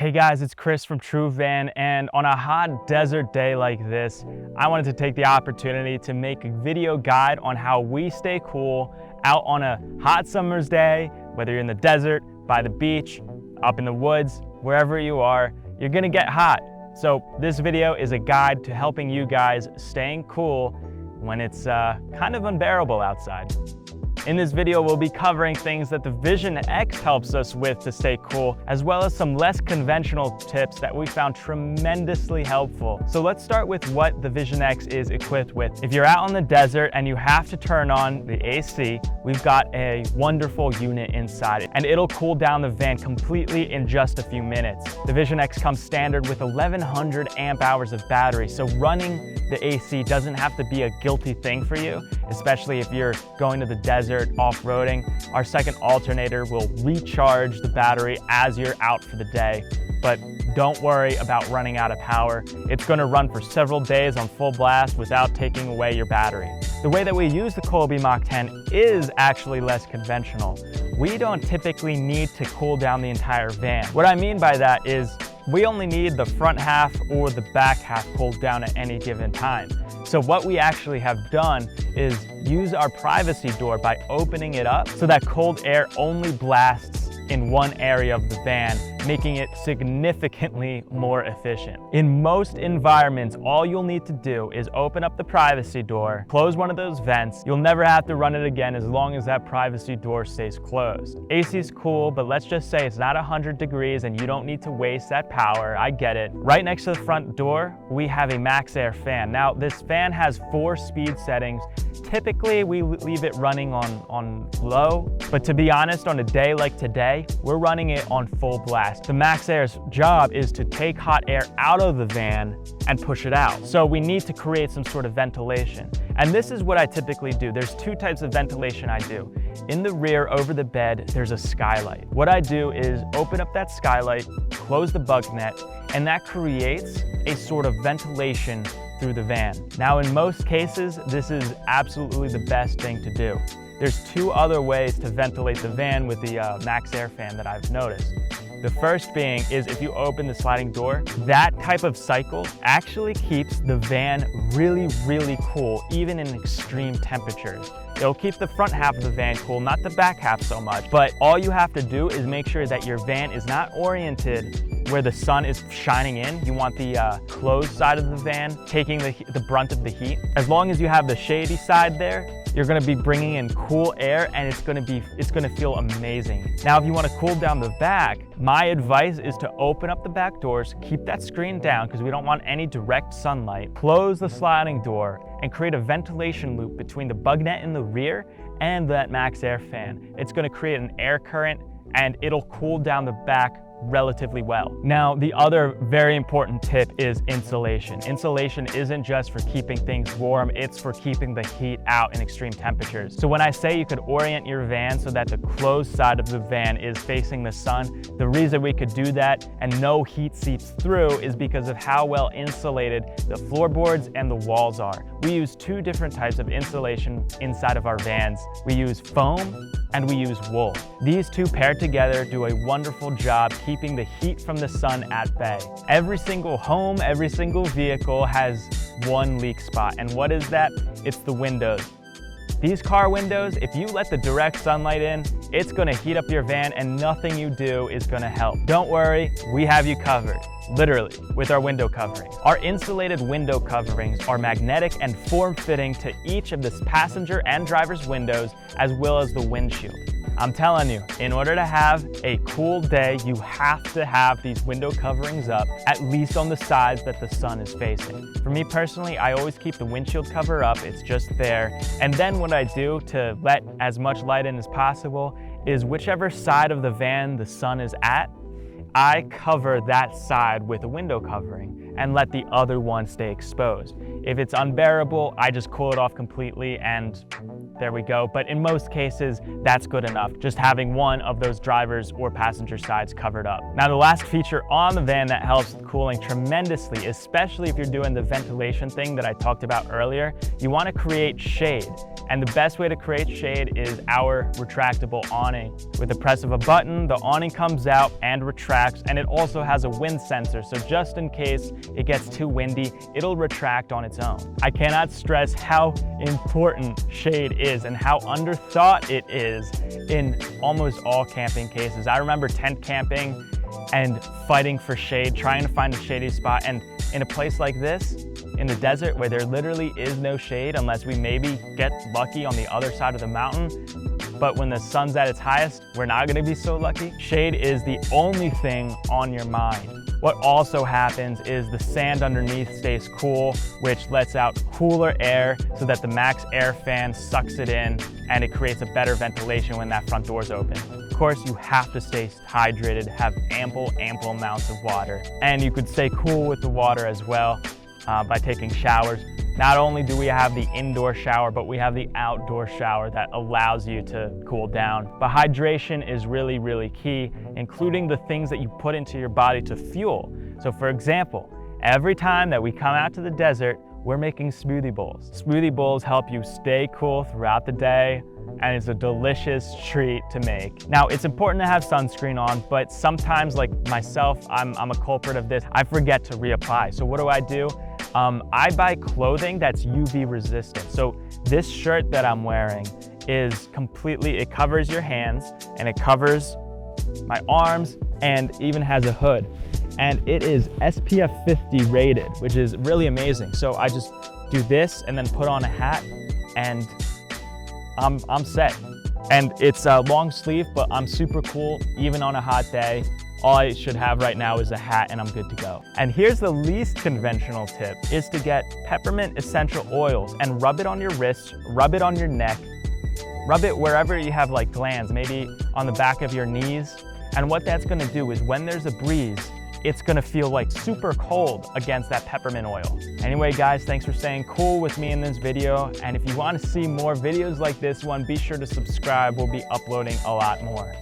Hey guys, it's Chris from TrueVan, and on a hot desert day like this, I wanted to take the opportunity to make a video guide on how we stay cool out on a hot summer's day. Whether you're in the desert, by the beach, up in the woods, wherever you are, you're gonna get hot. So this video is a guide to helping you guys staying cool when it's kind of unbearable outside. In this video, we'll be covering things that the Vision X helps us with to stay cool, as well as some less conventional tips that we found tremendously helpful. So let's start with what the Vision X is equipped with. If you're out on the desert and you have to turn on the AC, we've got a wonderful unit inside, and it'll cool down the van completely in just a few minutes. The Vision X comes standard with 1100 amp hours of battery, so running the AC doesn't have to be a guilty thing for you, especially if you're going to the desert, off-roading. Our second alternator will recharge the battery as you're out for the day. But don't worry about running out of power. It's going to run for several days on full blast without taking away your battery. The way that we use the Colby Mach 10 is actually less conventional. We don't typically need to cool down the entire van. What I mean by that is we only need the front half or the back half cooled down at any given time. So what we actually have done is use our privacy door by opening it up so that cold air only blasts in one area of the van, making it significantly more efficient. In most environments, all you'll need to do is open up the privacy door, close one of those vents. You'll never have to run it again as long as that privacy door stays closed. AC is cool, but let's just say it's not 100 degrees and you don't need to waste that power. I get it. Right next to the front door, we have a max air fan. Now, this fan has 4 speed settings. Typically, we leave it running on low, but to be honest, on a day like today, we're running it on full blast. The max air's job is to take hot air out of the van and push it out. So we need to create some sort of ventilation. And this is what I typically do. There's 2 types of ventilation I do. In the rear, over the bed, there's a skylight. What I do is open up that skylight, close the bug net, and that creates a sort of ventilation through the van. Now, in most cases, this is absolutely the best thing to do. There's 2 other ways to ventilate the van with the max air fan that I've noticed. The first being is if you open the sliding door, that type of cycle actually keeps the van really, really cool, even in extreme temperatures. It'll keep the front half of the van cool, not the back half so much, but all you have to do is make sure that your van is not oriented where the sun is shining in. You want the closed side of the van taking the brunt of the heat. As long as you have the shady side there, you're gonna be bringing in cool air, and it's gonna feel amazing. Now, if you wanna cool down the back, my advice is to open up the back doors, keep that screen down because we don't want any direct sunlight, close the sliding door, and create a ventilation loop between the bug net in the rear and that max air fan. It's gonna create an air current, and it'll cool down the back relatively well. Now, the other very important tip is insulation. Insulation isn't just for keeping things warm, it's for keeping the heat out in extreme temperatures. So when I say you could orient your van so that the closed side of the van is facing the sun, the reason we could do that and no heat seeps through is because of how well insulated the floorboards and the walls are. We use 2 different types of insulation inside of our vans. We use foam and we use wool. These 2 paired together do a wonderful job keeping the heat from the sun at bay. Every single home, every single vehicle has one leak spot, and what is that? It's the windows. These car windows, if you let the direct sunlight in, it's gonna heat up your van and nothing you do is gonna help. Don't worry, we have you covered, literally, with our window coverings. Our insulated window coverings are magnetic and form-fitting to each of the passenger and driver's windows, as well as the windshield. I'm telling you, in order to have a cool day, you have to have these window coverings up, at least on the sides that the sun is facing. For me personally, I always keep the windshield cover up, it's just there. And then what I do to let as much light in as possible is whichever side of the van the sun is at, I cover that side with a window covering and let the other one stay exposed. If it's unbearable, I just cool it off completely and there we go. But in most cases, that's good enough, just having one of those driver's or passenger sides covered up. Now, the last feature on the van that helps with cooling tremendously, especially if you're doing the ventilation thing that I talked about earlier, you want to create shade. And the best way to create shade is our retractable awning. With the press of a button, the awning comes out and retracts, and it also has a wind sensor, so just in case it gets too windy, it'll retract on its own. I cannot stress how important shade is and how underthought it is in almost all camping cases. I remember tent camping and fighting for shade, trying to find a shady spot, and in a place like this, in the desert where there literally is no shade unless we maybe get lucky on the other side of the mountain. But when the sun's at its highest, we're not gonna be so lucky. Shade is the only thing on your mind. What also happens is the sand underneath stays cool, which lets out cooler air so that the max air fan sucks it in and it creates a better ventilation when that front door is open. Of course, you have to stay hydrated, have ample amounts of water. And you could stay cool with the water as well by taking showers. Not only do we have the indoor shower, but we have the outdoor shower that allows you to cool down. But hydration is really, really key, including the things that you put into your body to fuel. So for example, every time that we come out to the desert, we're making smoothie bowls. Smoothie bowls help you stay cool throughout the day, and it's a delicious treat to make. Now, it's important to have sunscreen on, but sometimes, like myself, I'm a culprit of this. I forget to reapply. So what do? I buy clothing that's UV resistant. So this shirt that I'm wearing is completely, it covers your hands and it covers my arms and even has a hood. And it is SPF 50 rated, which is really amazing. So I just do this and then put on a hat and I'm set. And it's a long sleeve, but I'm super cool even on a hot day. All I should have right now is a hat and I'm good to go. And here's the least conventional tip, is to get peppermint essential oils and rub it on your wrists, rub it on your neck, rub it wherever you have like glands, maybe on the back of your knees. And what that's gonna do is when there's a breeze, it's gonna feel like super cold against that peppermint oil. Anyway, guys, thanks for staying cool with me in this video. And if you wanna see more videos like this one, be sure to subscribe. We'll be uploading a lot more.